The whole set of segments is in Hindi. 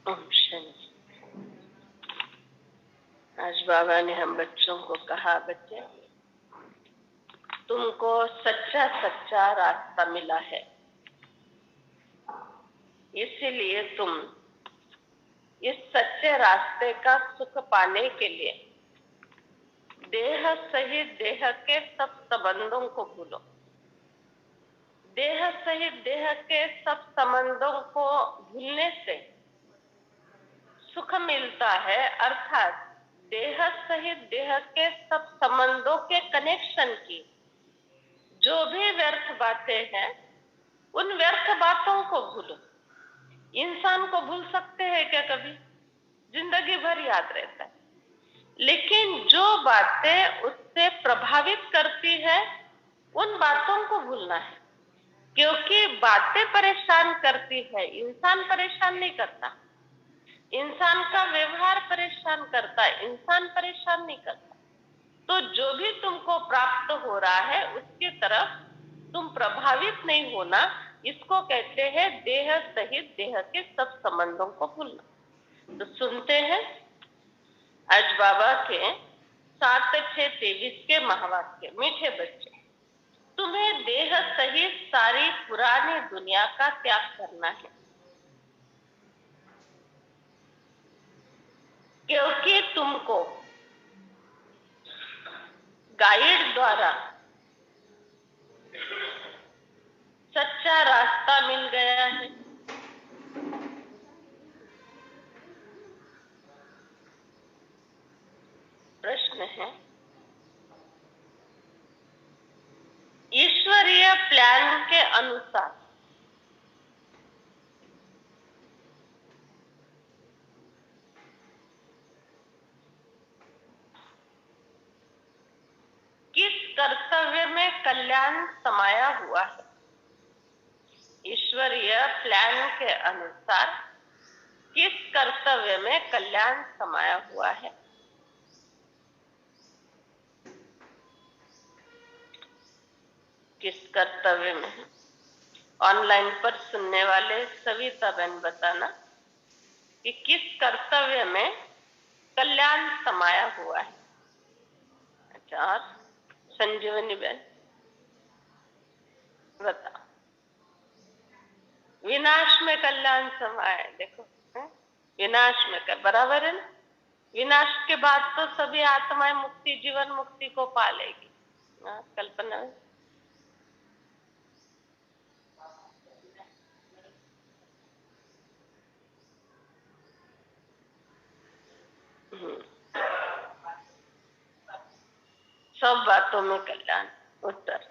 ओम शांति। आज बाबा ने हम बच्चों को कहा, बच्चे तुमको सच्चा सच्चा रास्ता मिला है, इसीलिए तुम इस सच्चे रास्ते का सुख पाने के लिए देह सहित देह के सब संबंधों को भूलो। देह सहित देह के सब संबंधों को भूलने से सुख मिलता है, अर्थात देह सहित देह के सब संबंधों के कनेक्शन की जो भी व्यर्थ बातें हैं, उन व्यर्थ बातों को भूलो। इंसान को भूल सकते हैं क्या? कभी जिंदगी भर याद रहता है, लेकिन जो बातें उससे प्रभावित करती है उन बातों को भूलना है, क्योंकि बातें परेशान करती है, इंसान परेशान नहीं करता। इंसान का व्यवहार परेशान करता है, इंसान परेशान नहीं करता। तो जो भी तुमको प्राप्त हो रहा है उसकी तरफ तुम प्रभावित नहीं होना, इसको कहते हैं देह सहित देह के सब संबंधों को भूलना। तो सुनते हैं आज बाबा के 7-6-23 के महावाक्य। मीठे बच्चे, तुम्हें देह सहित सारी पुरानी दुनिया का त्याग करना है, क्योंकि तुमको गाइड द्वारा सच्चा रास्ता मिल गया है। प्रश्न है, ईश्वरीय प्लान के अनुसार किस कर्तव्य में कल्याण समाया हुआ है? ईश्वरीय प्लान के अनुसार किस कर्तव्य में कल्याण समाया हुआ है? किस कर्तव्य में है? ऑनलाइन पर सुनने वाले सविता बहन बताना कि किस कर्तव्य में कल्याण समाया हुआ है। अच्छा, और संजीवनी बहन बता। विनाश में कल्याण समाया, देखो है? विनाश में का बराबर है ना? विनाश के बाद तो सभी आत्माएं मुक्ति, जीवन मुक्ति को पालेगी। कल्पना है? सब बातों में कल्याण। उत्तर,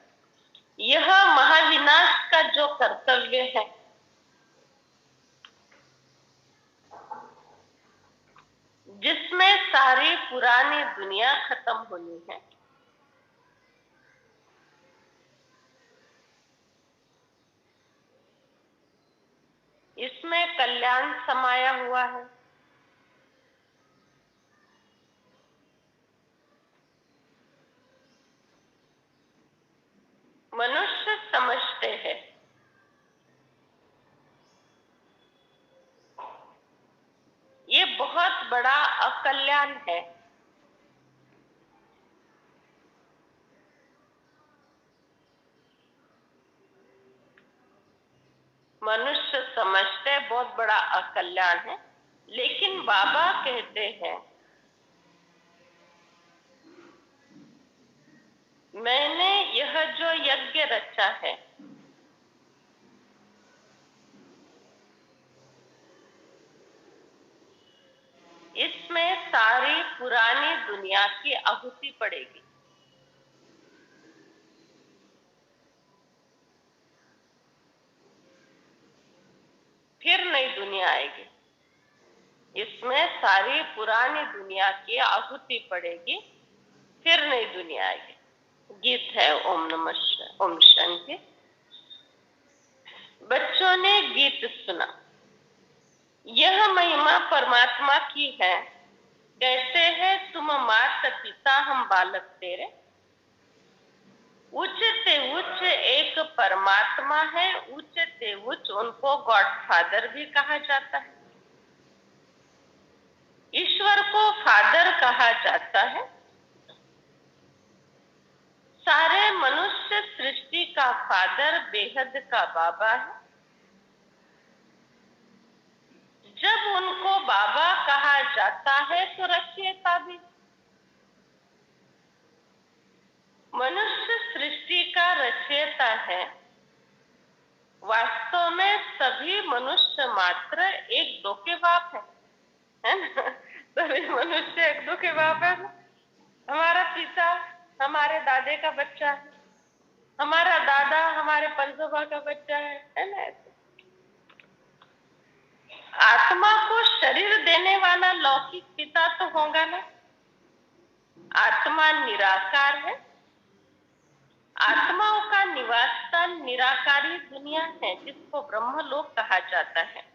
यह महाविनाश का जो कर्तव्य है, जिसमें सारी पुरानी दुनिया खत्म होनी है, इसमें कल्याण समाया हुआ है। मनुष्य समझते हैं ये बहुत बड़ा अकल्याण है, मनुष्य समझते बहुत बड़ा अकल्याण है, लेकिन बाबा कहते हैं मैंने यह जो यज्ञ रचा है, इसमें सारी पुरानी दुनिया की आहुति पड़ेगी। फिर नई दुनिया आएगी। इसमें सारी पुरानी दुनिया की आहुति पड़ेगी, फिर नई दुनिया आएगी। गीत है ओम नमः शिवाय, ओम शांति। बच्चों ने गीत सुना। यह महिमा परमात्मा की है। कहते हैं तुम मात पिता हम बालक तेरे, उच्च से उच्च एक परमात्मा है, उच्च से उच्च उनको गॉड फादर भी कहा जाता है। ईश्वर को फादर कहा जाता है। सारे मनुष्य सृष्टि का फादर, बेहद का बाबा है। जब उनको बाबा कहा जाता है तो रचयिता भी। मनुष्य सृष्टि का रचयिता है। वास्तव में सभी मनुष्य मात्र एक दो के बाप है ना? सभी मनुष्य एक दो के बाप है। हमारा पिता हमारे दादे का बच्चा है, हमारा दादा हमारे पंजोबा का बच्चा है ना? आत्मा को शरीर देने वाला लौकिक पिता तो होगा ना। आत्मा निराकार है। आत्माओं का निवास स्थान निराकारी दुनिया है, जिसको ब्रह्मलोक कहा जाता है।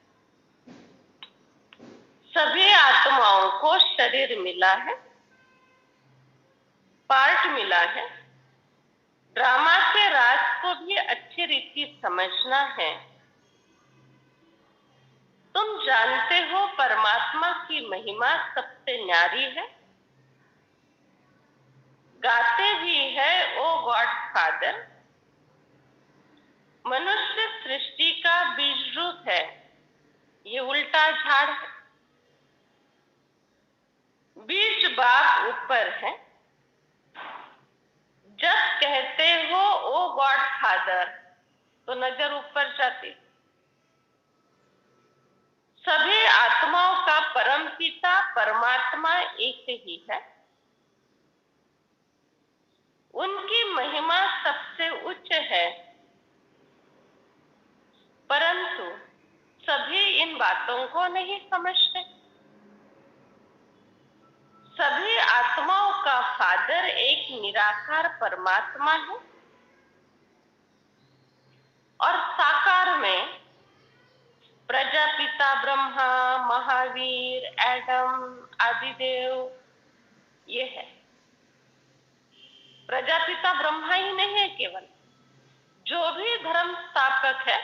सभी आत्माओं को शरीर मिला है, पार्ट मिला है। ड्रामा के राज को भी अच्छी रीति समझना है। तुम जानते हो परमात्मा की महिमा सबसे न्यारी है। गाते भी है ओ गॉड फादर। मनुष्य सृष्टि का बीज रूप है। ये उल्टा झाड़ है। बीज बाप ऊपर है। जब कहते हो ओ गॉड फादर तो नजर ऊपर जाती। सभी आत्माओं का परम पिता परमात्मा एक ही है। उनकी महिमा सबसे उच्च है, परंतु सभी इन बातों को नहीं समझते। सभी आत्माओं का फादर एक निराकार परमात्मा है और साकार में प्रजापिता ब्रह्मा, महावीर, एडम, आदिदेव ये है। प्रजापिता ब्रह्मा ही नहीं है केवल, जो भी धर्म स्थापक है,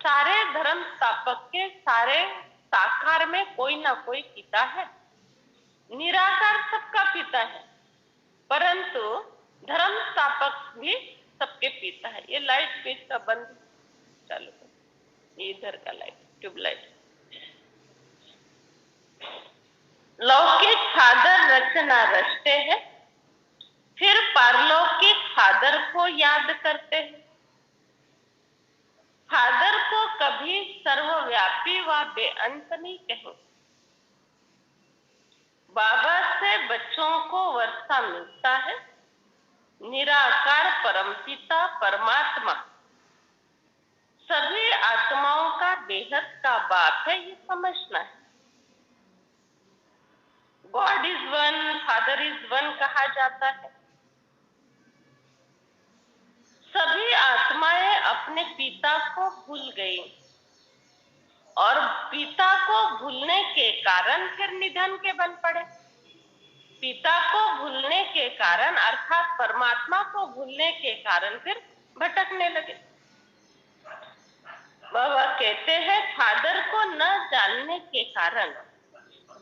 सारे धर्म स्थापक के सारे साकार में कोई ना कोई पिता है। निराकार सबका पिता है, परंतु धर्म स्थापक भी सबके पिता है। ये लाइट स्विच का बंद चालू कर, ये इधर का लाइट, ट्यूबलाइट। लौकिक फादर रचना रचते हैं, फिर पारलौकिक फादर को याद करते हैं। फादर को कभी सर्वव्यापी व बेअंत नहीं कहें। बाबा से बच्चों को वर्षा मिलता है। निराकार परमपिता परमात्मा सभी आत्माओं का बेहद का बाप है, ये समझना है। God is one, father is one कहा जाता है। सभी आत्माएं अपने पिता को भूल गई और पिता को भूलने के कारण फिर निधन के बन पड़े। पिता को भूलने के कारण अर्थात परमात्मा को भूलने के कारण फिर भटकने लगे। बाबा कहते हैं फादर को न जानने के कारण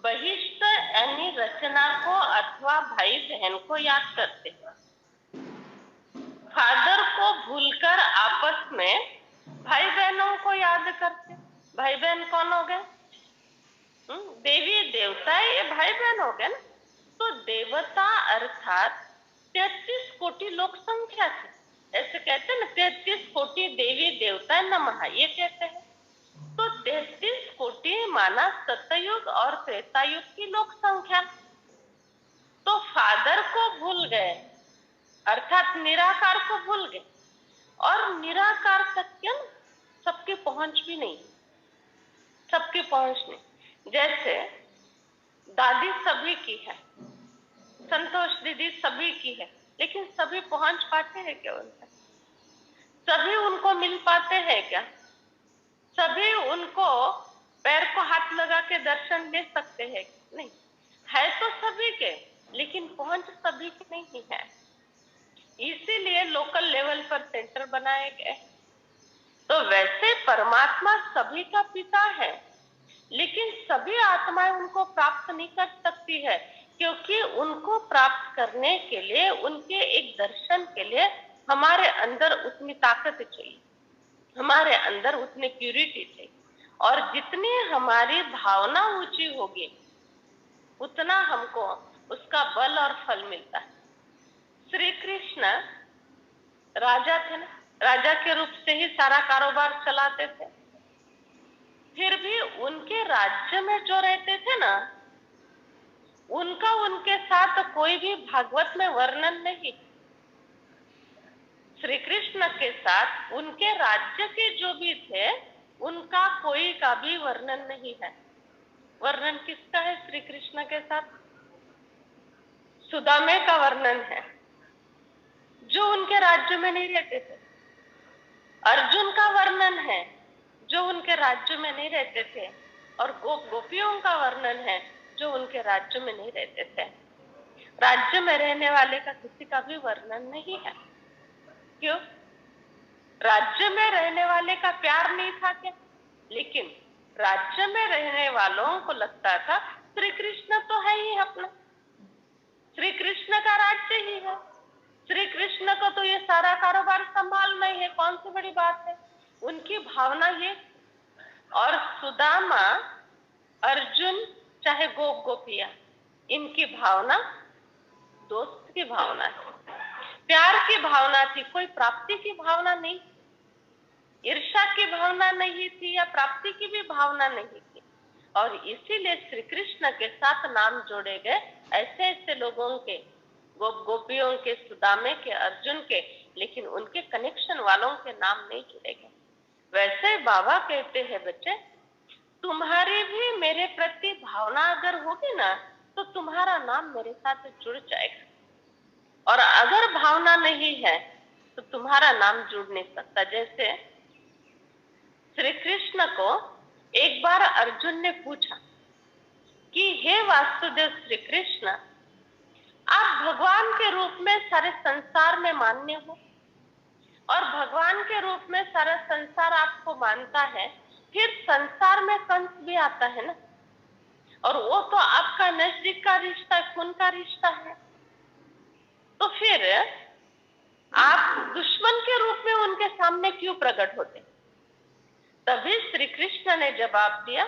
बहिष्ठ यानी रचना को अथवा भाई बहन को याद करते। फादर को भूलकर आपस में भाई बहनों को याद करते। भाई बहन कौन हो गए? देवी देवता, ये भाई बहन हो गए ना। तो देवता अर्थात 33 कोटि लोक संख्या से, ऐसे कहते हैं ना, 33 कोटि देवी देवता नमः, ये कहते हैं। तो 33 कोटि माना सतयुग और त्रेतायुग की लोक संख्या। तो फादर को भूल गए अर्थात निराकार को भूल गए, और निराकार तक क्या सबकी पहुंच भी नहीं, सबकी पहुंच नहीं। जैसे दादी सभी की है, संतोष दीदी सभी की है, लेकिन सभी पहुंच पाते हैं क्या उनसे? सभी उनको मिल पाते हैं क्या? सभी उनको पैर को हाथ लगा के दर्शन दे सकते हैं? नहीं है। तो सभी के, लेकिन पहुंच सभी की नहीं है। इसीलिए लोकल लेवल पर सेंटर बनाए गए। तो वैसे परमात्मा सभी का पिता है, लेकिन सभी आत्माएं उनको प्राप्त नहीं कर सकती है, क्योंकि उनको प्राप्त करने के लिए, उनके एक दर्शन के लिए हमारे अंदर उतनी ताकत चाहिए, हमारे अंदर उतनी प्यूरिटी चाहिए। और जितनी हमारी भावना ऊंची होगी उतना हमको उसका बल और फल मिलता है। श्री कृष्ण राजा थे ना, राजा के रूप से ही सारा कारोबार चलाते थे। फिर भी उनके राज्य में जो रहते थे ना, उनका उनके साथ कोई भी भागवत में वर्णन नहीं। श्री कृष्ण के साथ उनके राज्य के जो भी थे, उनका कोई का भी वर्णन नहीं है। वर्णन किसका है श्री कृष्ण के साथ? सुदामे का वर्णन है, जो उनके राज्य में नहीं रहते थे। अर्जुन का वर्णन है, जो उनके राज्य में नहीं रहते थे। और गोपियों का वर्णन है, जो उनके राज्य में नहीं रहते थे। राज्य में रहने वाले का किसी का भी वर्णन नहीं है। क्यों? राज्य में रहने वाले का प्यार नहीं था क्या? लेकिन राज्य में रहने वालों को लगता था श्री कृष्ण तो है ही अपना, श्री कृष्ण का राज्य ही है, श्री कृष्ण को तो ये सारा कारोबार संभालना ही है, कौन सी बड़ी बात है। उनकी भावना ये। और सुदामा, अर्जुन, चाहे गोपिया, इनकी भावना दोस्त की भावना थी, प्यार की भावना थी, कोई प्राप्ति की भावना नहीं, ईर्ष्या की भावना नहीं थी, या प्राप्ति की भी भावना नहीं थी। और इसीलिए श्री कृष्ण के साथ नाम जोड़े गए ऐसे ऐसे लोगों के, गोपियों के, सुदामे के, अर्जुन के, लेकिन उनके कनेक्शन वालों के नाम नहीं जुड़े गए। वैसे बाबा कहते हैं, बच्चे तुम्हारी भी मेरे प्रति भावना अगर होगी ना, तो तुम्हारा नाम मेरे साथ जुड़ जाएगा। और अगर भावना नहीं है तो तुम्हारा नाम जुड़ नहीं सकता। जैसे श्री कृष्ण को एक बार अर्जुन ने पूछा कि हे वासुदेव श्री कृष्ण, आप भगवान के रूप में सारे संसार में मान्य हो, और भगवान के रूप में सारा संसार आपको मानता है, फिर संसार में कंस भी आता है ना, और वो तो आपका नजदीक का रिश्ता, खून का रिश्ता है, तो फिर आप दुश्मन के रूप में उनके सामने क्यों प्रकट होते? तभी श्री कृष्ण ने जवाब दिया।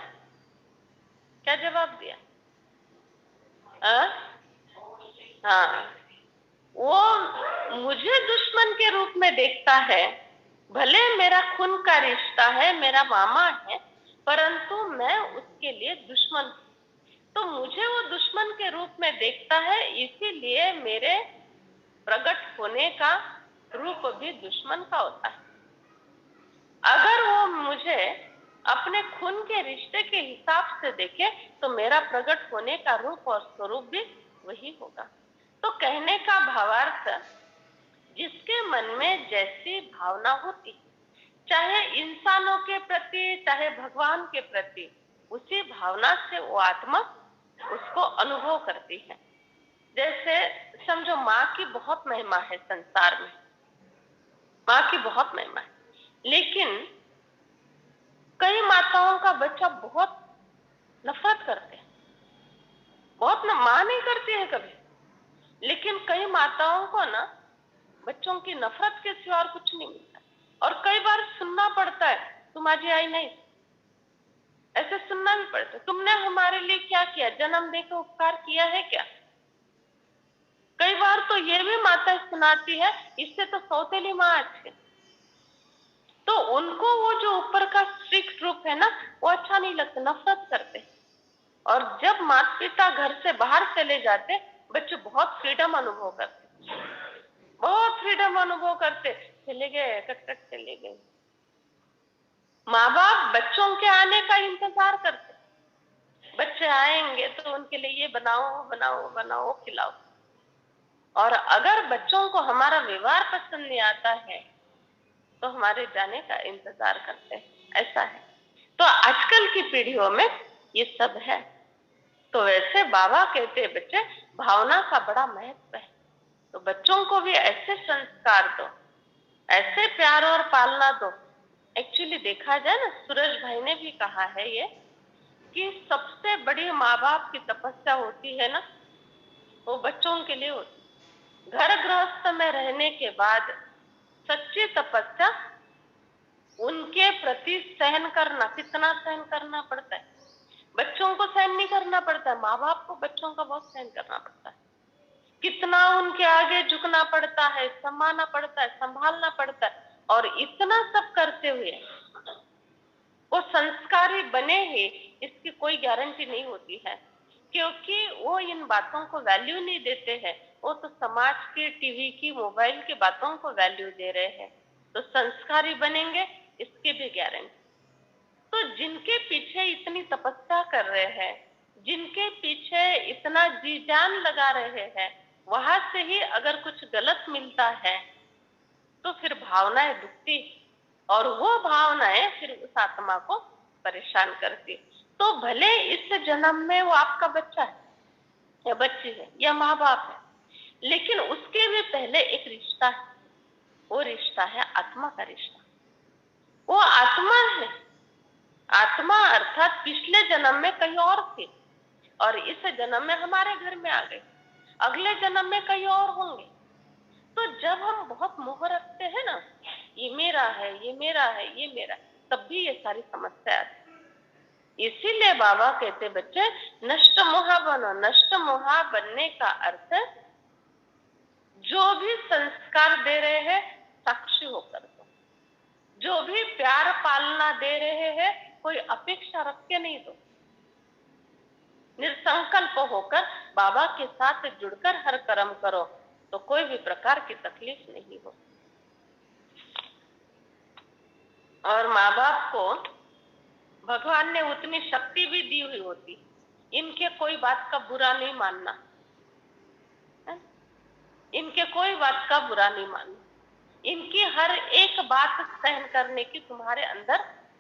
क्या जवाब दिया? हाँ, वो मुझे दुश्मन के रूप में देखता है, भले मेरा खून का रिश्ता है, मेरा मामा है, परंतु मैं उसके लिए दुश्मन हूं। तो मुझे वो दुश्मन के रूप में देखता है, इसीलिए मेरे प्रकट होने का रूप भी दुश्मन का होता है। अगर वो मुझे अपने खून के रिश्ते के हिसाब से देखे, तो मेरा प्रकट होने का रूप और स्वरूप भी वही होगा। तो कहने का भावार्थ, जिसके मन में जैसी भावना होती, चाहे इंसानों के प्रति, चाहे भगवान के प्रति, उसी भावना से वो आत्मा उसको अनुभव करती है। जैसे समझो, माँ की बहुत महिमा है संसार में, माँ की बहुत महिमा है, लेकिन कई माताओं का बच्चा बहुत नफरत करते हैं, बहुत माँ नहीं करती है कभी, लेकिन कई माताओं को ना बच्चों की नफरत के सिवा और कुछ नहीं मिलता। और कई बार सुनना पड़ता है, तुम आज आई नहीं, ऐसे सुनना भी पड़ता है, तुमने हमारे लिए क्या किया, जन्म देकर उपकार किया है क्या? कई बार तो ये भी माता सुनाती है, इससे तो सौतेली माँ अच्छी है। तो उनको वो जो ऊपर का स्ट्रिक्ट रूप है ना, वो अच्छा नहीं लगता, नफरत करते। और जब माता पिता घर से बाहर चले जाते, बच्चे बहुत फ्रीडम अनुभव करते, बहुत फ्रीडम अनुभव करते, चले गए, कट कट चले गए। माँ बाप बच्चों के आने का इंतजार करते, बच्चे आएंगे तो उनके लिए ये बनाओ बनाओ बनाओ, खिलाओ। और अगर बच्चों को हमारा व्यवहार पसंद नहीं आता है, तो हमारे जाने का इंतजार करते हैं। ऐसा है। तो आजकल की पीढ़ियों में ये सब है। तो वैसे बाबा कहते हैं, बच्चे भावना का बड़ा महत्व है, तो बच्चों को भी ऐसे संस्कार दो, ऐसे प्यार और पालना दो। एक्चुअली देखा जाए ना, सूरज भाई ने भी कहा है ये कि सबसे बड़ी माँ बाप की तपस्या होती है ना, वो बच्चों के लिए होती। घर गृहस्थ में रहने के बाद सच्ची तपस्या उनके प्रति सहन करना। कितना सहन करना पड़ता है, बच्चों को सहन नहीं करना पड़ता है, माँ बाप को बच्चों का बहुत सहन करना पड़ता है। कितना उनके आगे झुकना पड़ता है, सम्मानना पड़ता है, संभालना पड़ता है। और इतना सब करते हुए वो संस्कारी बने ही, इसकी कोई गारंटी नहीं होती है, क्योंकि वो इन बातों को वैल्यू नहीं देते हैं। वो तो समाज की, टीवी की, मोबाइल की बातों को वैल्यू दे रहे हैं। तो संस्कारी बनेंगे, इसकी भी गारंटी। तो जिनके पीछे इतनी तपस्या कर रहे हैं, जिनके पीछे इतना जी जान लगा रहे हैं, वहां से ही अगर कुछ गलत मिलता है तो फिर भावनाएं दुखती, और वो भावनाएं फिर उस आत्मा को परेशान करती। तो भले इस जन्म में वो आपका बच्चा है या बच्ची है या माँ बाप है, लेकिन उसके भी पहले एक रिश्ता है। वो रिश्ता है आत्मा का रिश्ता। वो आत्मा है। आत्मा अर्थात पिछले जन्म में कहीं और थे और इस जन्म में हमारे घर में आ गए, अगले जन्म में कहीं और होंगे। तो जब हम बहुत मोह रखते हैं ना, ये मेरा है, ये मेरा है, ये मेरा है, तब भी ये सारी समस्या आती। इसीलिए बाबा कहते बच्चे, नष्ट मोहा बनो। नष्ट मोहा बनने का अर्थ जो भी संस्कार दे रहे हैं साक्षी होकर दो, जो भी प्यार पालना दे रहे हैं कोई अपेक्षा रख के नहीं दो। निसंकल्प होकर बाबा के साथ जुड़कर हर कर्म करो तो कोई भी प्रकार की तकलीफ नहीं हो। और माँ बाप को भगवान ने उतनी शक्ति भी दी हुई होती, इनके कोई बात का बुरा नहीं मानना, इनके कोई बात का बुरा नहीं मानना, इनकी हर एक बात सहन करने की तुम्हारे अंदर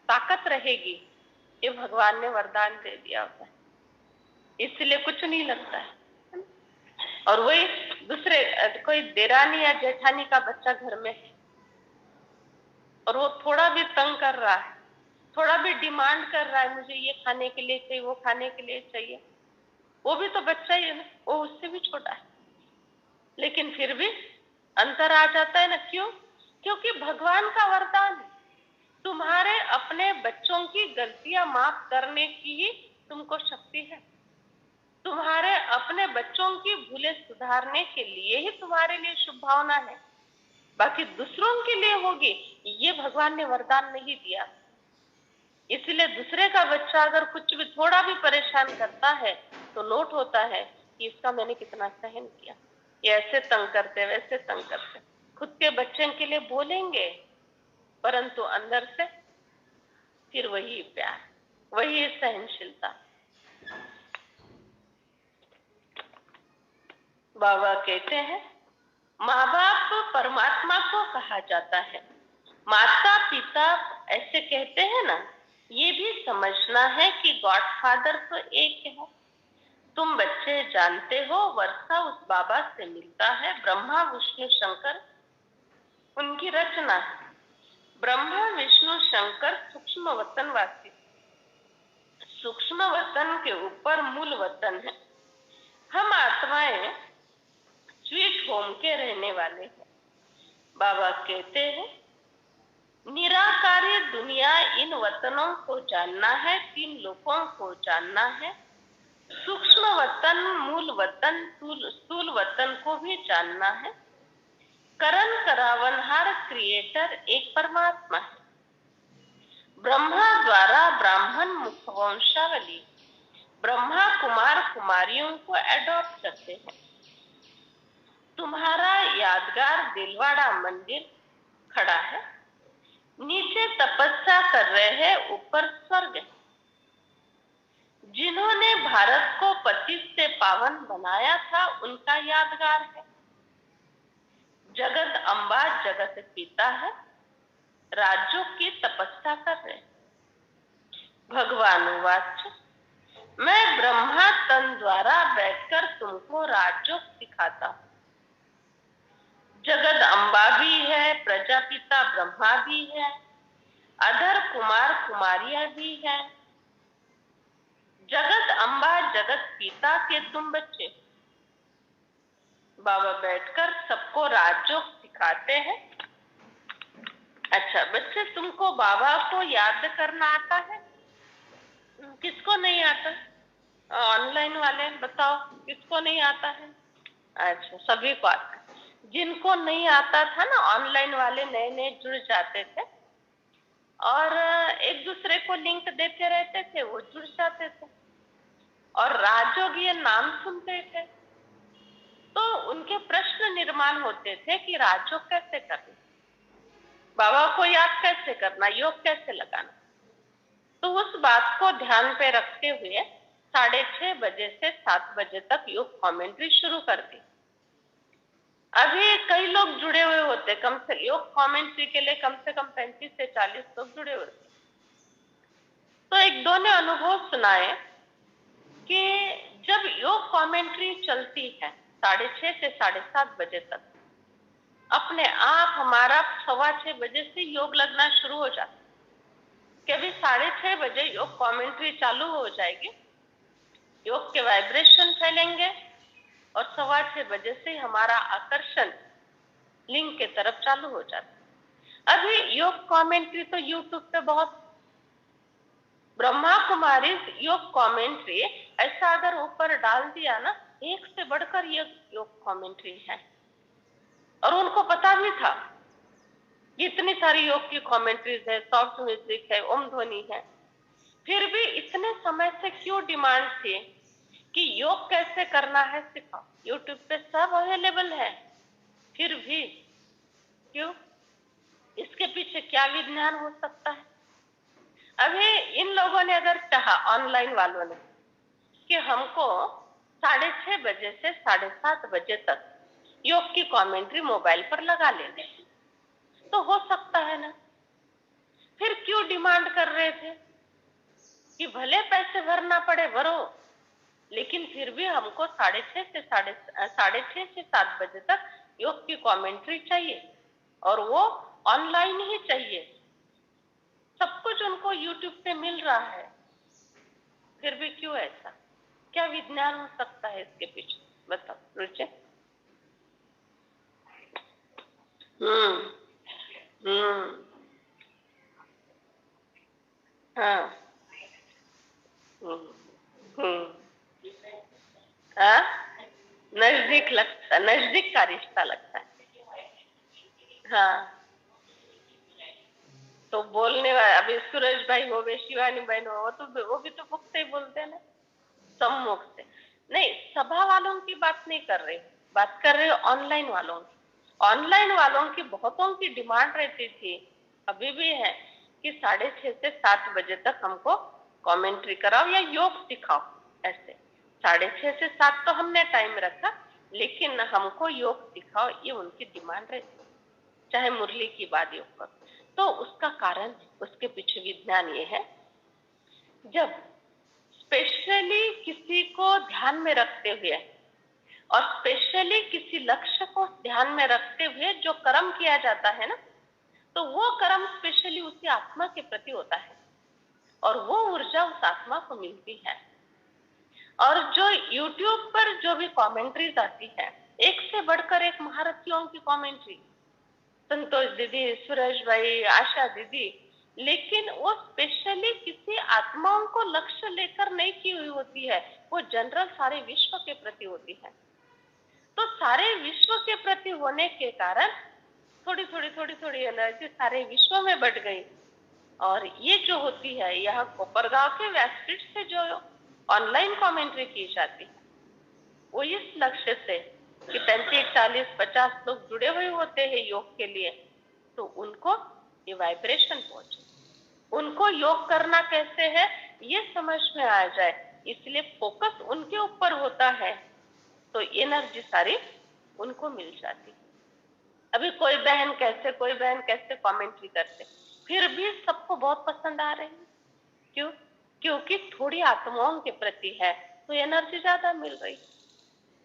ताकत रहेगी। ये भगवान ने वरदान दे दिया होता है, इसलिए कुछ नहीं लगता है। और वही दूसरे कोई देरानी या जेठानी का बच्चा घर में है और वो थोड़ा भी तंग कर रहा है, थोड़ा भी डिमांड कर रहा है, मुझे ये खाने के लिए चाहिए, वो खाने के लिए चाहिए, वो भी तो बच्चा ही है ना, वो उससे भी छोटा है, लेकिन फिर भी अंतर आ जाता है ना। क्यों? क्योंकि भगवान का वरदान है, तुम्हारे अपने बच्चों की गलतियां माफ करने की ही तुमको शक्ति है, तुम्हारे अपने बच्चों की भूलें सुधारने के लिए ही तुम्हारे लिए शुभ भावना है, बाकी दूसरों के लिए होगी ये भगवान ने वरदान नहीं दिया। इसलिए दूसरे का बच्चा अगर कुछ भी थोड़ा भी परेशान करता है तो नोट होता है कि इसका मैंने कितना सहन किया, ये ऐसे तंग करते, वैसे तंग करते। खुद के बच्चे के लिए बोलेंगे परंतु अंदर से फिर वही प्यार, वही सहनशीलता। बाबा कहते हैं माँ बाप परमात्मा को कहा जाता है, माता पिता ऐसे कहते हैं ना, ये भी समझना है कि गॉडफादर तो एक है। तुम बच्चे जानते हो वर्षा उस बाबा से मिलता है, ब्रह्मा विष्णु शंकर उनकी रचना है। ब्रह्मा विष्णु शंकर सूक्ष्म वतनवासी, सूक्ष्म वतन के ऊपर मूल वतन है। हम आत्माएं स्वीट होम के रहने वाले हैं। बाबा कहते हैं निराकारी दुनिया, इन वतनों को जानना है, 3 लोकों को जानना है, सूक्ष्म वतन, मूल वतन, स्थूल वतन को भी जानना है। करण करावनहार क्रिएटर एक परमात्मा है। ब्रह्मा द्वारा ब्राह्मण मुखवंशावली, ब्रह्मा कुमार कुमारियों को एडॉप्ट करते हैं। तुम्हारा यादगार दिलवाड़ा मंदिर खड़ा है, नीचे तपस्या कर रहे हैं, ऊपर स्वर्ग है। जिन्होंने भारत को पतित से पावन बनाया था उनका यादगार है। जगत अम्बा जगत पिता है, राज्यों की तपस्या कर रहे। भगवान वाच, मैं ब्रह्मा तन द्वारा बैठकर तुमको राज्यों सिखाता हूं। जगत अम्बा भी है, प्रजापिता ब्रह्मा भी है, अधर कुमार कुमारियां भी है। जगत अम्बा जगत पिता के तुम बच्चे। बाबा बैठकर सबको राजयोग सिखाते हैं। अच्छा बच्चे, तुमको बाबा को याद करना आता है? किसको नहीं आता? ऑनलाइन वाले बताओ, किसको नहीं आता है? अच्छा, सभी को आता है। जिनको नहीं आता था ना, ऑनलाइन वाले नए नए जुड़ जाते थे और एक दूसरे को लिंक देते रहते थे, वो जुड़ जाते थे और राजयोग ये नाम सुनते थे तो उनके प्रश्न निर्माण होते थे कि राजयोग कैसे करना, बाबा को याद कैसे करना, योग कैसे लगाना। तो उस बात को ध्यान पे रखते हुए 6:30 बजे से 7 बजे तक योग कमेंट्री शुरू कर दी। अभी कई लोग जुड़े हुए होते, कम से योग कमेंट्री के लिए कम से कम 35 से 40 लोग जुड़े हुए थे। तो एक दो ने अनुभव सुनाए कि जब योग कमेंट्री चलती है 6:30 से 7:30 बजे तक, अपने आप हमारा 6:15 बजे से योग लगना शुरू हो जाता। कभी 6:30 बजे योग कमेंट्री चालू हो जाएगी, योग के वाइब्रेशन फैलेंगे और 6:15 बजे से हमारा आकर्षण लिंक के तरफ चालू हो जाता। अभी योग कमेंट्री तो यूट्यूब पे बहुत, ब्रह्मा कुमारी योग कमेंट्री ऐसा अगर ऊपर डाल दिया ना, एक से बढ़कर ये योग कमेंट्री है और उनको पता भी था इतनी सारी योग की कमेंट्रीज है, सॉफ्ट म्यूजिक है, ओम ध्वनि है, फिर भी इतने समय से क्यों डिमांड थी कि योग कैसे करना है सिखाओ। यूट्यूब पे सब अवेलेबल है, फिर भी क्यों? इसके पीछे क्या विज्ञान हो सकता है? अभी इन लोगों ने अगर चाहा, ऑनलाइन वालों ने, कि हमको 6:30 बजे से 7:30 बजे तक योग की कमेंट्री मोबाइल पर लगा लेने, तो हो सकता है ना। फिर क्यों डिमांड कर रहे थे कि भले पैसे भरना पड़े भरो, लेकिन फिर भी हमको 6:30 से 7 बजे तक योग की कमेंट्री चाहिए और वो ऑनलाइन ही चाहिए। सब कुछ उनको यूट्यूब पे मिल रहा है, फिर भी क्यों ऐसा? क्या विज्ञान हो सकता है इसके पीछे? बताओ रुचि। हम्म हम्म हाँ हम्म हम्म हाँ, नजदीक लगता, नजदीक का रिश्ता लगता है। हाँ, तो बोलने वाला अभी सूरज भाई हो गए, शिवानी बहन हो, वो भी तो मुख से ही बोलते हैं ना, सम्मुख से। नहीं, सभा वालों की बात नहीं कर रही, बात कर रही ऑनलाइन वालों की। ऑनलाइन वालों की बहुतों की डिमांड रहती थी, अभी भी है, कि 6:30 से 7 बजे तक हमको कमेंट्री कराओ या योग सिखाओ। ऐसे 6:30 से 7 तो हमने टाइम रखा, लेकिन हमको योग सिखाओ, ये उनकी डिमांड रहती, चाहे मुरली की बात योग करो। तो उसका कारण, उसके पीछे विज्ञान ये है, जब स्पेशली किसी को ध्यान में रखते हुए और स्पेशली किसी लक्ष्य को ध्यान में रखते हुए जो कर्म किया जाता है ना, तो वो कर्म स्पेशली उसी आत्मा के प्रति होता है और वो ऊर्जा उस आत्मा को मिलती है। और जो यूट्यूब पर जो भी कमेंट्रीज आती है, एक से बढ़कर एक महारथियों की कमेंट्री, संतोष दीदी, सूरज भाई, आशा दीदी, लेकिन वो स्पेशली किसी आत्माओं को लक्ष्य लेकर नहीं की हुई होती है, वो जनरल सारे विश्व के प्रति होती है। तो सारे विश्व के प्रति होने के कारण थोड़ी एनर्जी सारे विश्व में बढ़ गई। और ये जो होती है, यहाँ कोपरगांव के व्यासपीठ से जो ऑनलाइन कमेंट्री की जाती है, वो इस लक्ष्य से कि 35, 40, 50 लोग जुड़े हुए होते हैं योग के लिए, तो उनको ये वाइब्रेशन पहुंचे, उनको योग करना कैसे है ये समझ में आ जाए, इसलिए फोकस उनके ऊपर होता है, तो एनर्जी सारी उनको मिल जाती। अभी कोई बहन कैसे कमेंट्री करते, फिर भी सबको बहुत पसंद आ रही है। क्यों? क्योंकि थोड़ी आत्माओं के प्रति है तो एनर्जी ज्यादा मिल रही,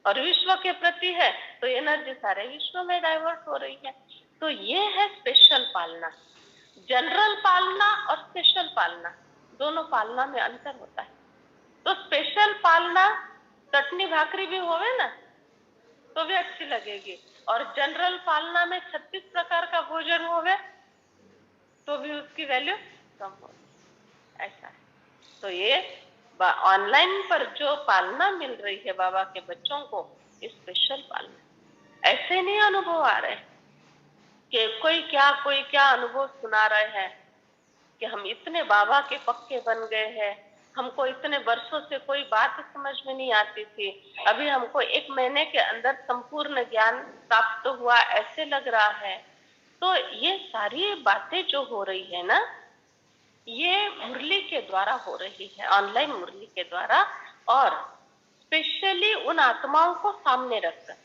और विश्व के प्रति है तो एनर्जी सारे विश्व में डाइवर्ट हो रही है। तो ये है स्पेशल पालना। जनरल पालना और स्पेशल पालना, दोनों पालना में अंतर होता है। तो स्पेशल पालना चटनी भाकरी भी होवे ना तो भी अच्छी लगेगी, और जनरल पालना में 36 प्रकार का भोजन होवे तो भी उसकी वैल्यू कम होगी। ऐसा है। तो ये ऑनलाइन पर जो पालना मिल रही है बाबा के बच्चों को, स्पेशल पालना, ऐसे नहीं अनुभव आ रहे कि कोई क्या अनुभव सुना रहे हैं कि हम इतने बाबा के पक्के बन गए हैं, हमको इतने वर्षों से कोई बात समझ में नहीं आती थी, अभी हमको 1 महीने के अंदर संपूर्ण ज्ञान प्राप्त हुआ, ऐसे लग रहा है। तो ये सारी बातें जो हो रही है ना, ये मुरली के द्वारा हो रही है, ऑनलाइन मुरली के द्वारा, और स्पेशली उन आत्माओं को सामने रखकर।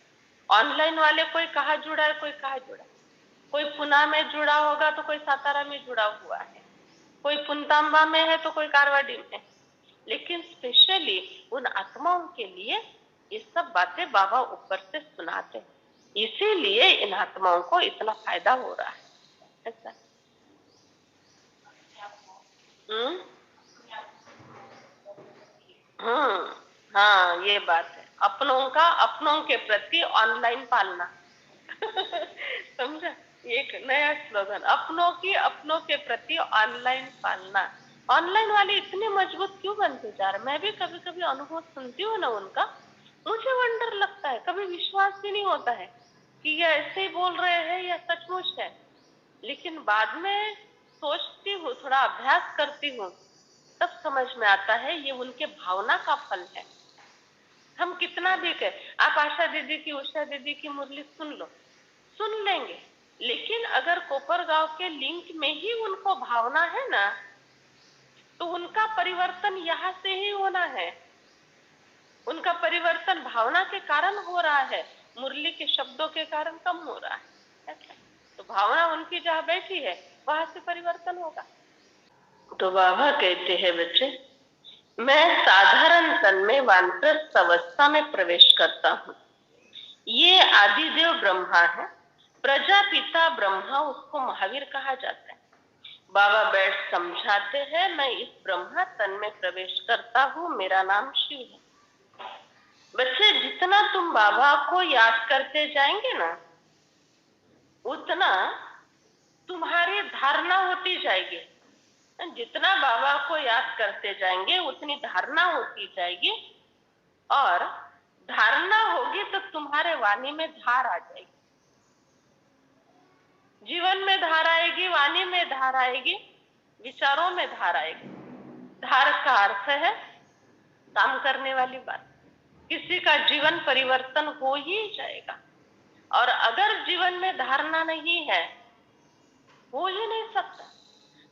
ऑनलाइन वाले कोई कहाँ जुड़ा है, कोई कहाँ जुड़ा, कोई पुना में जुड़ा होगा तो कोई सातारा में जुड़ा हुआ है, कोई पुनतांबा में है तो कोई कारवाड़ी में, लेकिन स्पेशली उन आत्माओं के लिए ये सब बातें बाबा ऊपर से सुनाते हैं, इसीलिए इन आत्माओं को इतना फायदा हो रहा है। ऐसा। हाँ, ये बात है, अपनों का अपनों के प्रति ऑनलाइन पालना। समझा? एक नया स्लोगन, अपनों की अपनों के प्रति ऑनलाइन पालना। ऑनलाइन वाले इतने मजबूत क्यों बनते जा रहे? मैं भी कभी कभी अनुभव सुनती हूँ ना उनका, मुझे वंडर लगता है, कभी विश्वास ही नहीं होता है कि ये ऐसे ही बोल रहे हैं या सचमुच है। लेकिन बाद में सोचती हूँ, थोड़ा अभ्यास करती हूँ, तब समझ में आता है ये उनके भावना का फल है। हम कितना भी कहें, आप आशा दीदी की, उषा दीदी की मुरली सुन लो, सुन लेंगे, लेकिन अगर कोपरगांव के लिंक में ही उनको भावना है ना, तो उनका परिवर्तन यहाँ से ही होना है। उनका परिवर्तन भावना के कारण हो रहा है, मुरली के शब्दों के कारण कम हो रहा है। तो भावना उनकी जहाँ बैठी है वहां से परिवर्तन होगा। तो बाबा कहते हैं, बच्चे, मैं साधारण तन में वानप्रस्थ अवस्था में प्रवेश करता हूँ। ये आदिदेव ब्रह्मा है, प्रजापिता ब्रह्मा, उसको महावीर कहा जाता है। बाबा बैठ समझाते हैं, मैं इस ब्रह्मा तन में प्रवेश करता हूँ, मेरा नाम शिव है। बच्चे, जितना तुम बाबा को याद करते जाएंगे ना, उतना तुम्हारी धारणा होती जाएगी। जितना बाबा को याद करते जाएंगे उतनी धारणा होती जाएगी, और धारणा होगी तो तुम्हारे वाणी में धार आ जाएगी, जीवन में धार आएगी, वाणी में धार आएगी, विचारों में धार आएगी। धार का अर्थ है काम करने वाली बात। किसी का जीवन परिवर्तन हो ही जाएगा, और अगर जीवन में धारणा नहीं है, हो ही नहीं सकता।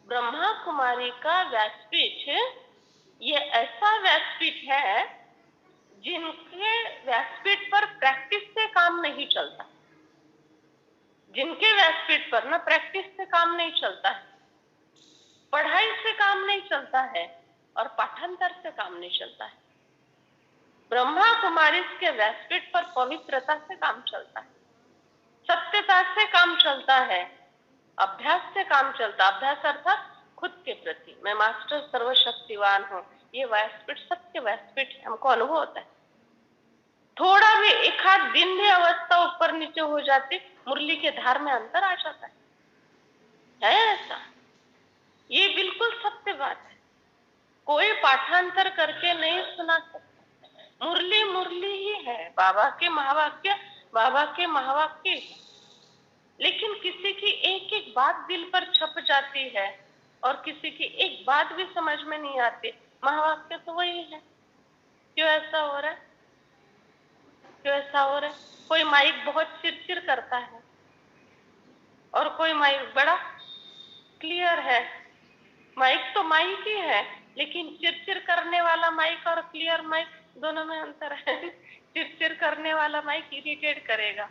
ब्रह्मा कुमारी का व्यासपीठ ये ऐसा व्यासपीठ है जिनके व्यासपीठ पर प्रैक्टिस से काम नहीं चलता। जिनके व्यासपीठ पर ना प्रैक्टिस से काम नहीं चलता है, पढ़ाई से काम नहीं चलता है, और पाठांतर से काम नहीं चलता है। ब्रह्मा कुमारी के व्यासपीठ पर पवित्रता से काम चलता है, सत्यता से काम चलता है, अभ्यास से काम चलता। अभ्यास अर्थात खुद के प्रति, मैं मास्टर सर्वशक्तिवान हूँ, ये व्यासपीठ सत्य व्यासपीठ है, हमको अनुभव होता है। थोड़ा भी एक आध दिन भी अवस्था ऊपर नीचे हो जाती, मुरली के धार में अंतर आ जाता है ऐसा। ये बिल्कुल सत्य बात है, कोई पाठांतर करके नहीं सुना सकता। मुरली मुरली ही है, बाबा के महावाक्य बाबा के महावाक्य है। लेकिन किसी की एक एक बात दिल पर छप जाती है, और किसी की एक बात भी समझ में नहीं आती। महावाक्य तो वही है, क्यों ऐसा हो रहा है? क्यों ऐसा हो रहा है? कोई माइक बहुत चिरचिर करता है, और कोई माइक बड़ा क्लियर है। माइक तो माइक ही है, लेकिन चिरचिर करने वाला माइक और क्लियर माइक दोनों में अंतर है। चिरचिर करने वाला माइक इरिटेट करेगा,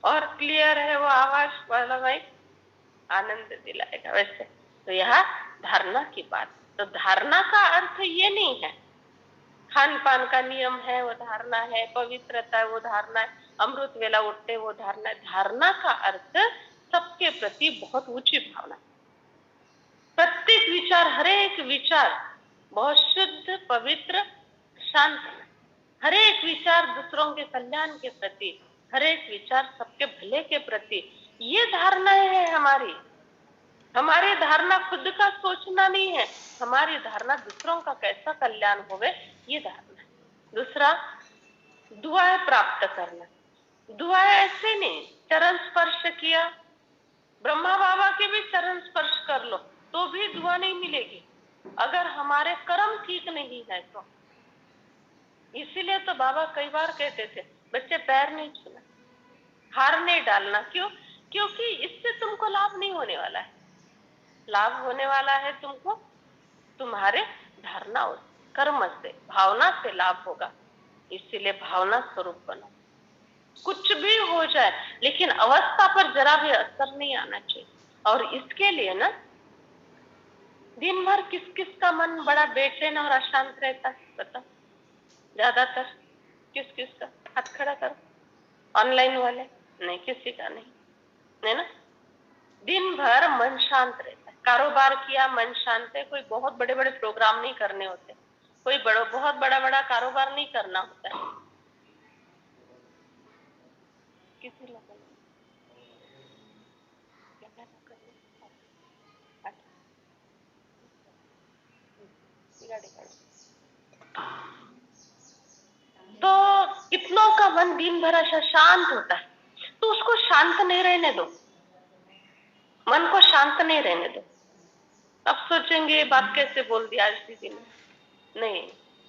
और क्लियर है वो आवाज वाला माइक आनंद दिलाएगा। वैसे तो यह धारणा की बात। तो धारणा का अर्थ ये नहीं है खान पान का नियम है वो धारणा है, पवित्रता है वो धारणा है, अमृत वेला उठते वो धारणा है। धारणा का अर्थ सबके प्रति बहुत ऊंची भावना, प्रत्येक विचार, हर एक विचार बहुत शुद्ध, पवित्र, शांत मन। हर एक विचार दूसरों के कल्याण के प्रति, हर एक विचार सबके भले के प्रति, ये धारणाएं है हमारी। हमारी धारणा खुद का सोचना नहीं है, हमारी धारणा दूसरों का कैसा कल्याण होवे, ये धारणा है। दूसरा, दुआएं प्राप्त करना। दुआएं ऐसे नहीं, चरण स्पर्श किया, ब्रह्मा बाबा के भी चरण स्पर्श कर लो तो भी दुआ नहीं मिलेगी अगर हमारे कर्म ठीक नहीं है तो। इसीलिए तो बाबा कई बार कहते थे, बच्चे पैर नहीं छूना, हार नहीं डालना। क्यों? क्योंकि इससे तुमको लाभ नहीं होने वाला है। लाभ होने वाला है तुमको तुम्हारे धारणा, कर्म से, भावना से लाभ होगा। इसीलिए भावना स्वरूप बनो। कुछ भी हो जाए लेकिन अवस्था पर जरा भी असर नहीं आना चाहिए। और इसके लिए ना दिन भर किस किस का मन बड़ा बेचैन और अशांत रहता है बताओ? ज्यादातर किस किस का? हाथ खड़ा करो। ऑनलाइन वाले? नहीं, किसी का नहीं, है ना? दिन भर मन शांत रहता है। कारोबार किया, मन शांत है। कोई बहुत बड़े बड़े प्रोग्राम नहीं करने होते, कोई बहुत बड़ा बड़ा कारोबार नहीं करना होता है। किसी लोगों ने तो कितनों का मन दिन भर ऐसा शांत होता है, तो उसको शांत नहीं रहने दो, मन को शांत नहीं रहने दो। अब सोचेंगे ये बात कैसे बोल दिया आज दीदी ने। नहीं,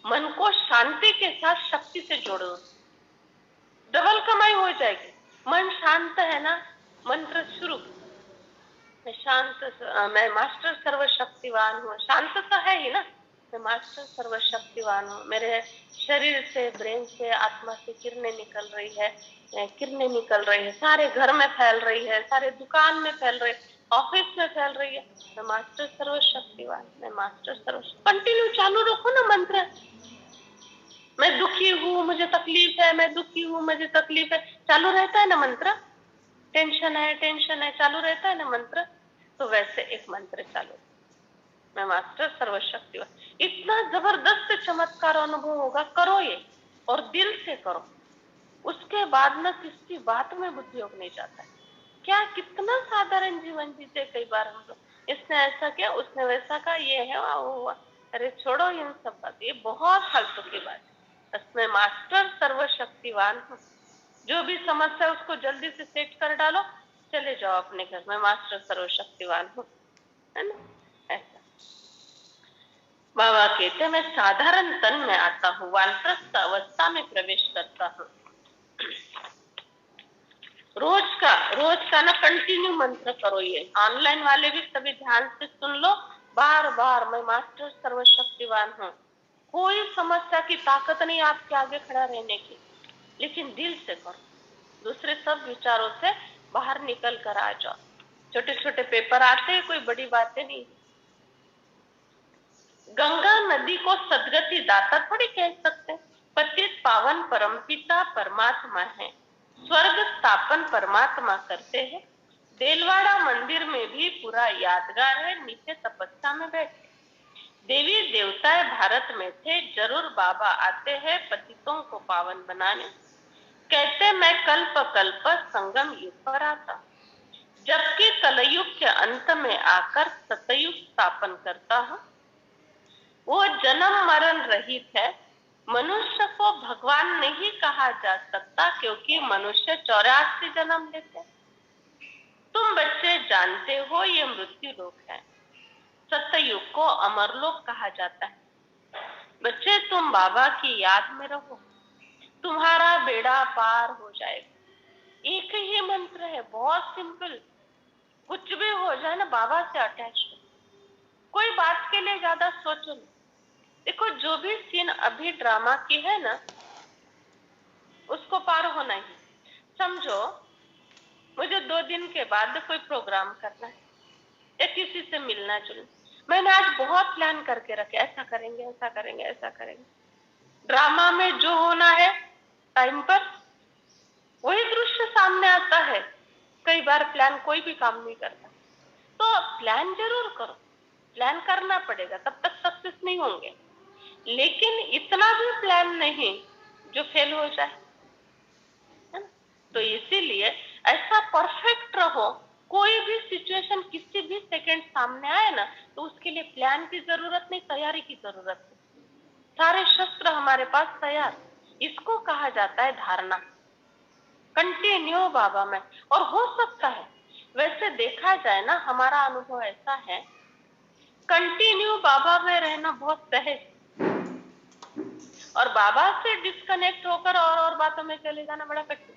मन को शांति के साथ शक्ति से जोड़ो, डबल कमाई हो जाएगी। मन शांत है ना, मंत्र शुरू, मैं शांत, मैं मास्टर सर्वशक्तिवान हूँ। शांत तो है ही ना, मैं मास्टर सर्वशक्तिवान हूँ। मेरे शरीर से, ब्रेन से, आत्मा से किरणें निकल रही है, किरणें निकल रही है, सारे घर में फैल रही है, सारे दुकान में फैल रही है, ऑफिस में फैल रही है। मैं मास्टर सर्वशक्तिवान, मैं मास्टर सर्व। कंटिन्यू चालू रखो ना मंत्र। मैं दुखी हूँ, मुझे तकलीफ है, मैं दुखी हूँ, मुझे तकलीफ है, चालू रहता है ना मंत्र। टेंशन है, टेंशन है, चालू रहता है ना मंत्र। तो वैसे एक मंत्र चालू, मैं मास्टर सर्वशक्तिवान। इतना जबरदस्त चमत्कार अनुभव होगा, करो ये और दिल से करो। उसके बाद ना किसी बात में बुद्धि योग नहीं जाता है। क्या कितना साधारण जीवन जीते कई बार हम लोग, इसने ऐसा किया, उसने वैसा कहा, ये है वो हुआ। अरे छोड़ो इन सब बात, ये बहुत फालतू की बात है। मैं मास्टर सर्वशक्तिवान हूँ। जो भी समस्या उसको जल्दी से सेट कर डालो, चले जाओ अपने घर में, मास्टर सर्वशक्तिवान हूँ, है ना? ऐसा बाबा कहते, मैं साधारण तन में आता हूँ, वानप्रस्थ अवस्था में प्रवेश करता हूँ। रोज का ना कंटिन्यू मंत्र करो। ये ऑनलाइन वाले भी सभी ध्यान से सुन लो, बार बार, मैं मास्टर सर्वशक्तिवान हूँ। कोई समस्या की ताकत नहीं आपके आगे खड़ा रहने की, लेकिन दिल से करो। दूसरे सब विचारों से बाहर निकल कर आ जाओ। छोटे छोटे पेपर आते हैं, कोई बड़ी बातें नहीं। गंगा नदी को सदगति दाता थोड़ी कह सकते, पतित पावन परमपिता परमात्मा है, स्वर्ग स्थापन परमात्मा करते हैं। देलवाड़ा मंदिर में भी पूरा यादगार है, नीचे तपस्या में बैठे देवी देवताएं भारत में थे, जरूर बाबा आते हैं पतितों को पावन बनाने। कहते मैं कल्प कल्प संगम युग पर आता, जबकि कलयुग के अंत में आकर सतयुग स्थापन करता हूँ। वो जन्म मरण रहित है, मनुष्य को भगवान नहीं कहा जा सकता, क्योंकि मनुष्य 84 जन्म लेते। तुम बच्चे जानते हो ये मृत्यु लोक है, सतयुग को अमरलोक कहा जाता है। बच्चे तुम बाबा की याद में रहो, तुम्हारा बेड़ा पार हो जाएगा। एक ही मंत्र है, बहुत सिंपल। कुछ भी हो जाए ना, बाबा से अटैच हो, कोई बात के लिए ज्यादा सोचो नहीं। देखो जो भी सीन अभी ड्रामा की है ना, उसको पार होना ही। समझो मुझे 2 दिन के बाद कोई प्रोग्राम करना है या किसी से मिलना जुलना, मैंने आज बहुत प्लान करके रखे, ऐसा करेंगे, ऐसा करेंगे, ऐसा करेंगे। ड्रामा में जो होना है टाइम पर वही दृश्य सामने आता है। कई बार प्लान कोई भी काम नहीं करता, तो प्लान जरूर करो। प्लान करना पड़ेगा, तब तक सक्सेस नहीं होंगे, लेकिन इतना भी प्लान नहीं जो फेल हो जाए, है ना। तो इसीलिए ऐसा परफेक्ट रहो, कोई भी सिचुएशन किसी भी सेकंड सामने आए ना, तो उसके लिए प्लान की जरूरत नहीं, तैयारी की जरूरत है। सारे शस्त्र हमारे पास तैयार। इसको कहा जाता है धारणा। कंटिन्यू बाबा में। और हो सकता है, वैसे देखा जाए ना, हमारा अनुभव ऐसा है, कंटिन्यू बाबा में रहना बहुत सहज, और बाबा से डिस्कनेक्ट होकर और बातों में चले जाना बड़ा कठिन।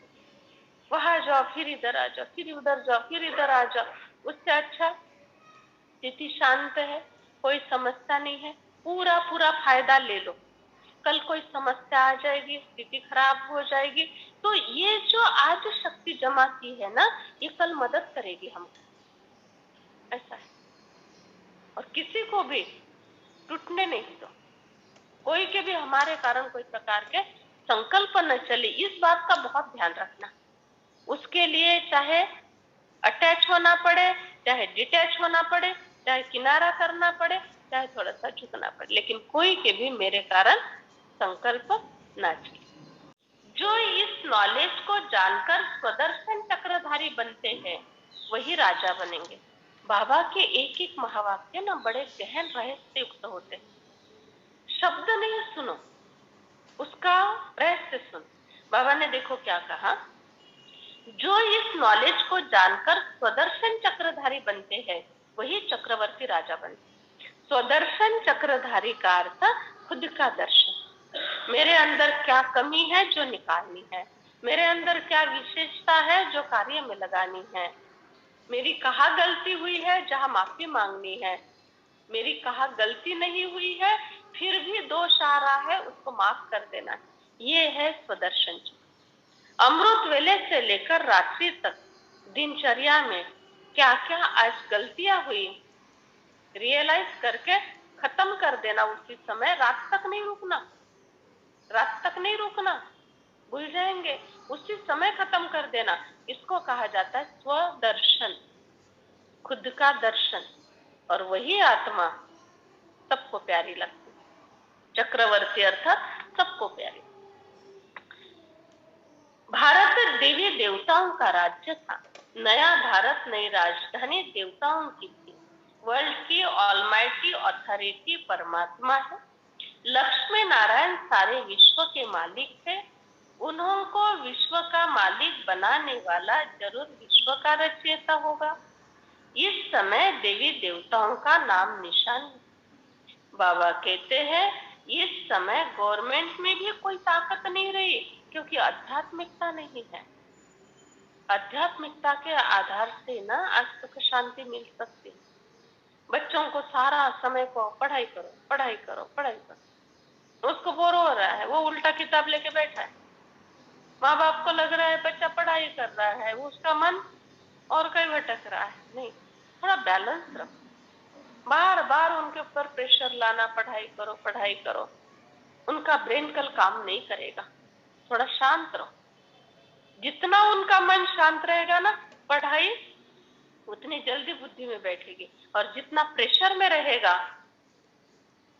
वहां जाओ, फिर इधर आ जाओ, फिर उधर जाओ, फिर इधर आ जाओ। उससे अच्छा स्थिति शांत है, कोई समस्या नहीं है, पूरा पूरा फायदा ले लो। कल कोई समस्या आ जाएगी, स्थिति खराब हो जाएगी, तो ये जो आज शक्ति जमा की है ना, ये कल मदद करेगी हमको, ऐसा है। और किसी को भी टूटने नहीं दो, कोई के भी हमारे कारण कोई प्रकार के संकल्प न चले, इस बात का बहुत ध्यान रखना। उसके लिए चाहे अटैच होना पड़े, चाहे डिटैच होना पड़े, चाहे किनारा करना पड़े, चाहे थोड़ा सा झुकना पड़े, लेकिन कोई के भी मेरे कारण संकल्प ना चले। जो इस नॉलेज को जानकर स्वदर्शन चक्रधारी बनते हैं, वही राजा बनेंगे। बाबा के एक एक महावाक्य ना बड़े गहन रहस्य युक्त होते हैं। शब्द नहीं सुनो, उसका रहस्य सुनो। बाबा ने देखो क्या कहा, जो इस नॉलेज को जानकर स्वदर्शन चक्रधारी बनते हैं, वही चक्रवर्ती राजा बनते। स्वदर्शन चक्रधारी का अर्थ खुद का दर्शन। मेरे अंदर क्या कमी है जो निकालनी है, मेरे अंदर क्या विशेषता है जो कार्य में लगानी है, मेरी कहाँ गलती हुई है जहां माफी मांगनी है, मेरी कहाँ गलती नहीं हुई है फिर भी दोष आ रहा है उसको माफ कर देना, ये है स्वदर्शन चक्र। अमृत वेले से लेकर रात्रि तक दिनचर्या में क्या क्या आज गलतियां हुई, रियलाइज करके खत्म कर देना उसी समय। रात तक नहीं रुकना, रात तक नहीं रुकना, भूल जाएंगे, उसी समय खत्म कर देना। इसको कहा जाता है स्वदर्शन, खुद का दर्शन। और वही आत्मा सबको प्यारी लगती, चक्रवर्ती अर्थात सबको प्यारी। भारत देवी देवताओं का राज्य था। नया भारत नई राजधानी देवताओं की थी। वर्ल्ड की ऑलमाइटी अथॉरिटी परमात्मा है। लक्ष्मी नारायण सारे विश्व के मालिक थे। उनको विश्व का मालिक बनाने वाला जरूर विश्व का रचयिता होगा। इस समय देवी देवताओं का नाम निशान। बाबा कहते हैं इस समय गवर्नमेंट में भी कोई ताकत नहीं रही, क्योंकि आध्यात्मिकता नहीं है। आध्यात्मिकता के आधार से ना आज सुख शांति मिल सकती है। बच्चों को सारा समय को पढ़ाई करो पढ़ाई करो पढ़ाई करो, उसको बोर हो रहा है, वो उल्टा किताब लेके बैठा है। माँ बाप को लग रहा है बच्चा पढ़ाई कर रहा है, वो उसका मन और कहीं भटक रहा है। नहीं, थोड़ा बैलेंस रखो। बार बार उनके ऊपर प्रेशर लाना, पढ़ाई करो पढ़ाई करो, उनका ब्रेन कल काम नहीं करेगा। थोड़ा शांत रहो। जितना उनका मन शांत रहेगा ना, पढ़ाई उतनी जल्दी बुद्धि में बैठेगी। और जितना प्रेशर में रहेगा,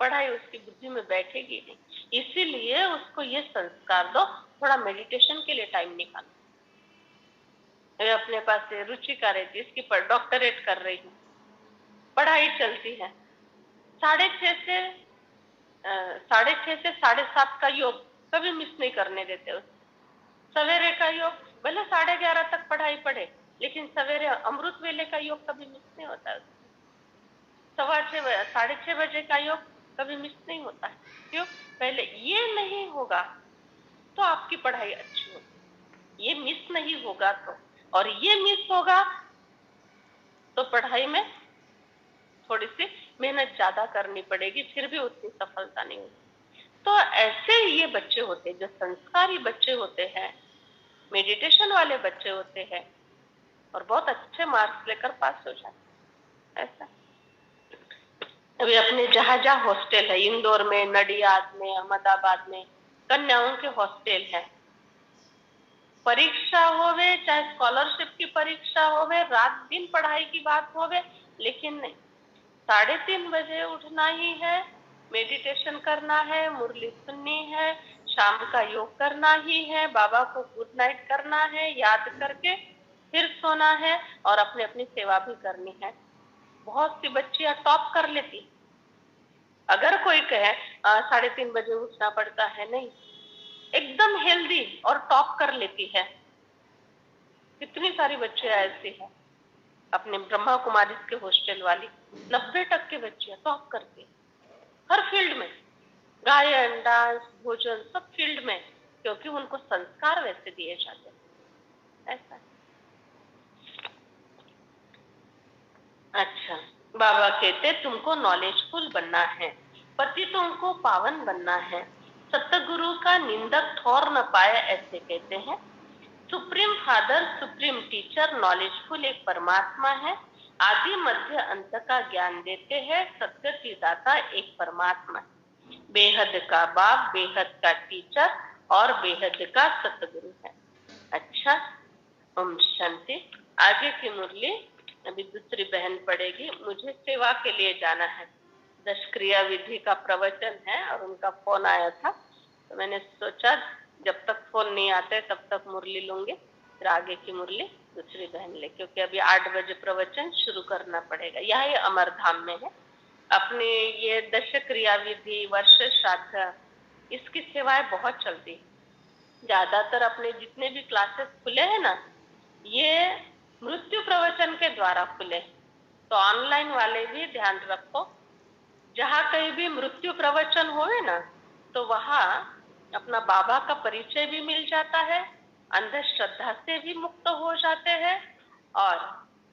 पढ़ाई उसकी बुद्धि में बैठेगी नहीं। इसीलिए उसको ये संस्कार दो, थोड़ा मेडिटेशन के लिए टाइम निकालो। अपने पास रुचिका रहती है, इसकी डॉक्टरेट कर रही हूँ, पढ़ाई चलती है। 6:30 से 7:30 का योग कभी मिस नहीं करने देते उसको। सवेरे का योग भले 11:30 तक पढ़ाई पढ़े, लेकिन सवेरे अमृत वेले का योग कभी मिस नहीं होता है। 6:15 बजे का योग कभी मिस नहीं होता है। क्यों? पहले ये नहीं होगा तो आपकी पढ़ाई अच्छी होगी, ये मिस नहीं होगा तो, और ये मिस होगा तो पढ़ाई में थोड़ी सी मेहनत ज्यादा करनी पड़ेगी, फिर भी उतनी सफलता नहीं होगी। तो ऐसे ये बच्चे होते हैं जो संस्कारी बच्चे होते हैं, मेडिटेशन वाले बच्चे होते हैं, और बहुत अच्छे मार्क्स लेकर पास हो जाते हैं। ऐसा अभी अपने जहाँ जहाँ हॉस्टल है, इंदौर में, नडियाद में, अहमदाबाद में कन्याओं के हॉस्टल है। परीक्षा होवे चाहे स्कॉलरशिप की परीक्षा होवे, रात दिन पढ़ाई की बात होवे, लेकिन नहीं, 3:30 बजे उठना ही है, मेडिटेशन करना है, मुरली सुननी है, शाम का योग करना ही है, बाबा को गुड नाइट करना है, याद करके फिर सोना है और अपनी अपनी सेवा भी करनी है। बहुत सी बच्चियां टॉप कर लेती। अगर कोई कहे 3:30 बजे उठना पड़ता है, नहीं, एकदम हेल्दी और टॉप कर लेती है। कितनी सारी बच्चियां ऐसी हैं अपने ब्रह्मा कुमारी के हॉस्टल वाली, 90% बच्चियां टॉप करती हर फील्ड में, गायन, डांस, भोजन, सब फील्ड में, क्योंकि उनको संस्कार वैसे दिए जाते हैं। ऐसा। अच्छा, बाबा कहते तुमको नॉलेजफुल बनना है, पतितों को पावन बनना है, सतगुरु का निंदक ठोर न पाए, ऐसे कहते हैं। Supreme father, supreme teacher, knowledgeful एक परमात्मा है, आदि मध्य अंत का ज्ञान देते हैं, सद्गति दाता एक परमात्मा है, बेहद का बाप, बेहद का टीचर और बेहद का सतगुरु है। अच्छा, ओम शांति। आगे की मुरली अभी दूसरी बहन पढ़ेगी। मुझे सेवा के लिए जाना है, 10 क्रिया विधि का प्रवचन है और उनका फोन आया था, तो मैंने सोचा जब तक फोन नहीं आते तब तक मुरली लूंगे, फिर आगे की मुरली दूसरी बहन ले, क्योंकि अभी 8 बजे प्रवचन शुरू करना पड़ेगा। यह अमरधाम में है। अपने ये 10 क्रिया विधि, वर्ष श्राद्ध, इसकी सेवाएं बहुत चलती है। ज्यादातर अपने जितने भी क्लासेस खुले हैं ना, ये मृत्यु प्रवचन के द्वारा खुले, तो ऑनलाइन वाले भी ध्यान रखो। जहाँ कहीं भी मृत्यु प्रवचन होवे ना, तो वहाँ अपना बाबा का परिचय भी मिल जाता है, अंधश्रद्धा से भी मुक्त हो जाते हैं और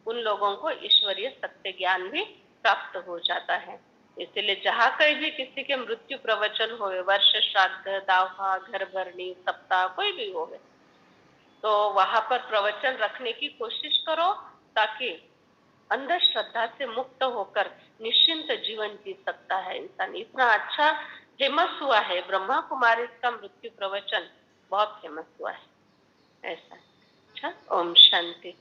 उन लोगों को ईश्वरीय सत्य ज्ञान भी प्राप्त हो जाता है। इसलिए जहाँ कहीं भी किसी के मृत्यु प्रवचन होवे, वर्ष श्राद्ध, दावा, घर भरनी, सप्ताह, कोई भी होवे, तो वहां पर प्रवचन रखने की कोशिश करो, ताकि अंधश्रद्धा से मुक्त होकर निश्चिंत जीवन जी सकता है इंसान। इतना अच्छा फेमस हुआ है ब्रह्मा कुमारी का मृत्यु प्रवचन, बहुत फेमस हुआ है ऐसा। अच्छा, ओम शांति।